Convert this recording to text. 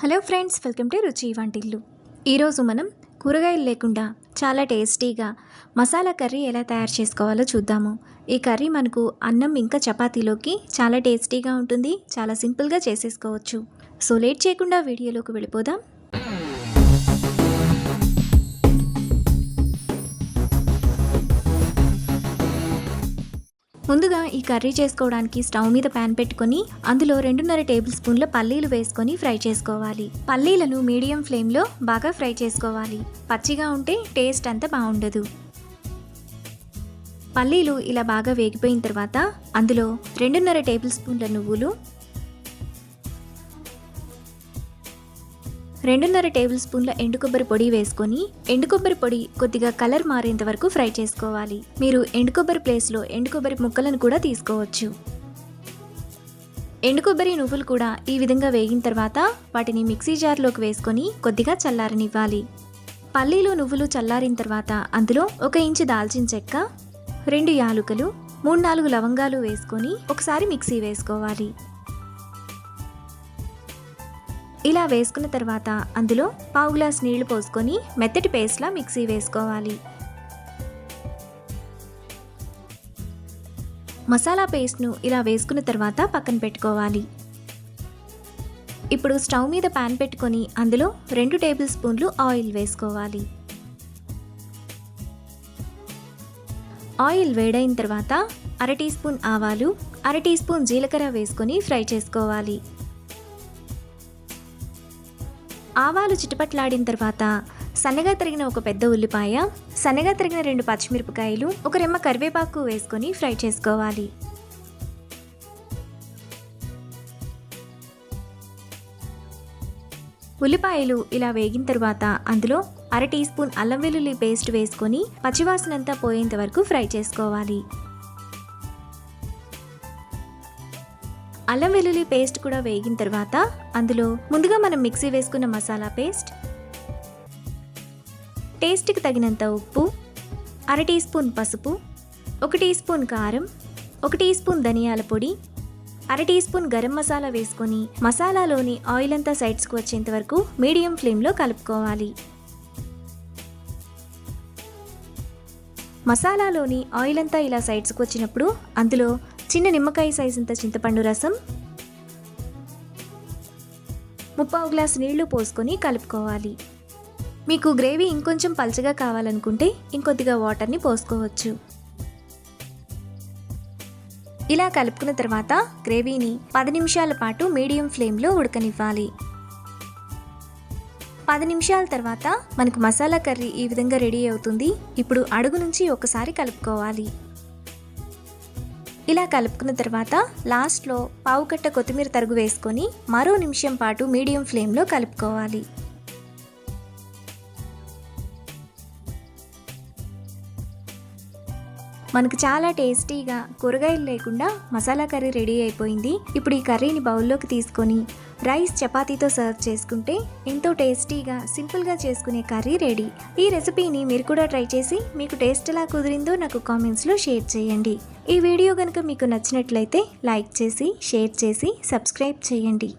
Hello friends, welcome to రుచి వంటిల్లు. ఈరోజు మనం కూరగాయలు లేకుండా చాలా టేస్టీగా మసాలా కర్రీ ఎలా తయారు చేసుకోవాలో చూద్దాము. ఈ కర్రీ మనకు అన్నం ఇంకా చపాతీలోకి చాలా టేస్టీగా ఉంటుంది. చాలా సింపుల్గా చేసేసుకోవచ్చు. సో లేట్ చేయకుండా వీడియోలోకి వెళ్ళిపోదాం. ముందుగా ఈ కర్రీ చేసుకోవడానికి స్టవ్ మీద ప్యాన్ పెట్టుకొని అందులో 2.5 టేబుల్ స్పూన్ల పల్లీలు వేసుకొని ఫ్రై చేసుకోవాలి. పల్లీలను మీడియం ఫ్లేమ్లో బాగా ఫ్రై చేసుకోవాలి. పచ్చిగా ఉంటే టేస్ట్ అంత బాగుండదు. పల్లీలు ఇలా బాగా వేగిపోయిన తర్వాత అందులో 2.5 టేబుల్ స్పూన్ల నువ్వులు, 2.5 టేబుల్ స్పూన్ల ఎండు కొబ్బరి పొడి వేసుకొని ఎండు కొబ్బరి పొడి కొద్దిగా కలర్ మారేంత వరకు ఫ్రై చేసుకోవాలి. మీరు ఎండు కొబ్బరి ప్లేస్లో ఎండు కొబ్బరి ముక్కలను కూడా తీసుకోవచ్చు. ఎండు కొబ్బరి నువ్వులు కూడా ఈ విధంగా వేగిన తర్వాత వాటిని మిక్సీ జార్లోకి వేసుకొని కొద్దిగా చల్లారనివ్వాలి. పల్లీలు నువ్వులు చల్లారిన తర్వాత అందులో 1 ఇంచు దాల్చిన చెక్క, 2 యాలుకలు, 3-4 లవంగాలు వేసుకొని ఒకసారి మిక్సీ వేసుకోవాలి. ఇలా వేసుకున్న తర్వాత అందులో 1/2 గ్లాస్ నీళ్లు పోసుకొని మెత్తటి పేస్ట్లా మిక్సీ వేసుకోవాలి. మసాలా పేస్ట్ను ఇలా వేసుకున్న తర్వాత పక్కన పెట్టుకోవాలి. ఇప్పుడు స్టవ్ మీద ప్యాన్ పెట్టుకొని అందులో 2 టేబుల్ స్పూన్లు ఆయిల్ వేసుకోవాలి. ఆయిల్ వేడైన తర్వాత 1/2 టీ స్పూన్ ఆవాలు, 1/2 టీ స్పూన్ జీలకర్ర వేసుకొని ఫ్రై చేసుకోవాలి. ఆవాలు చిటపట్లాడిన తర్వాత సన్నగా తరిగిన ఒక పెద్ద ఉల్లిపాయ, సన్నగా తరిగిన 2 పచ్చిమిరపకాయలు, 1 రెమ్మ కరివేపాకు వేసుకొని ఫ్రై చేసుకోవాలి. ఉల్లిపాయలు ఇలా వేగిన తర్వాత అందులో 1/2 టీ స్పూన్ అల్లం వెల్లుల్లి పేస్ట్ వేసుకొని పచ్చివాసనంతా పోయేంత వరకు ఫ్రై చేసుకోవాలి. అల్లం వెల్లుల్లి పేస్ట్ కూడా వేగిన తర్వాత అందులో ముందుగా మనం మిక్సీ వేసుకున్న మసాలా పేస్ట్, టేస్ట్కి తగినంత ఉప్పు, 1/2 టీ స్పూన్ పసుపు, 1 టీ స్పూన్ కారం, 1 టీ స్పూన్ ధనియాల పొడి, 1/2 టీ స్పూన్ గరం మసాలా వేసుకొని మసాలాలోని ఆయిల్ అంతా సైడ్స్కి వచ్చేంత వరకు మీడియం ఫ్లేమ్లో కలుపుకోవాలి. మసాలాలోని ఆయిల్ అంతా ఇలా సైడ్స్కి వచ్చినప్పుడు అందులో చిన్న నిమ్మకాయ సైజంత చింతపండు రసం, 3/4 గ్లాస్ నీళ్లు పోసుకొని కలుపుకోవాలి. మీకు గ్రేవీ ఇంకొంచెం పల్చగా కావాలనుకుంటే ఇంకొద్దిగా వాటర్ని పోసుకోవచ్చు. ఇలా కలుపుకున్న తర్వాత గ్రేవీని 10 నిమిషాల పాటు మీడియం ఫ్లేమ్లో ఉడకనివ్వాలి. 10 నిమిషాల తర్వాత మనకు మసాలా కర్రీ ఈ విధంగా రెడీ అవుతుంది. ఇప్పుడు అడుగు నుంచి ఒకసారి కలుపుకోవాలి. ఇలా కలుపుకున్న తర్వాత లాస్ట్లో 1/2 కట్ట కొత్తిమీర తరుగు వేసుకొని మరో నిమిషం పాటు మీడియం ఫ్లేమ్లో కలుపుకోవాలి. మనకు చాలా టేస్టీగా కూరగాయలు లేకుండా మసాలా కర్రీ రెడీ అయిపోయింది. ఇప్పుడు ఈ కర్రీని బౌల్లోకి తీసుకొని రైస్ చపాతీతో సర్వ్ చేసుకుంటే ఎంతో టేస్టీగా సింపుల్గా చేసుకునే కర్రీ రెడీ. ఈ రెసిపీని మీరు కూడా ట్రై చేసి మీకు టేస్ట్ ఎలా కుదిరిందో నాకు కామెంట్స్లో షేర్ చేయండి. ఈ వీడియో కనుక మీకు నచ్చినట్లయితే లైక్ చేసి, షేర్ చేసి, సబ్స్క్రైబ్ చేయండి.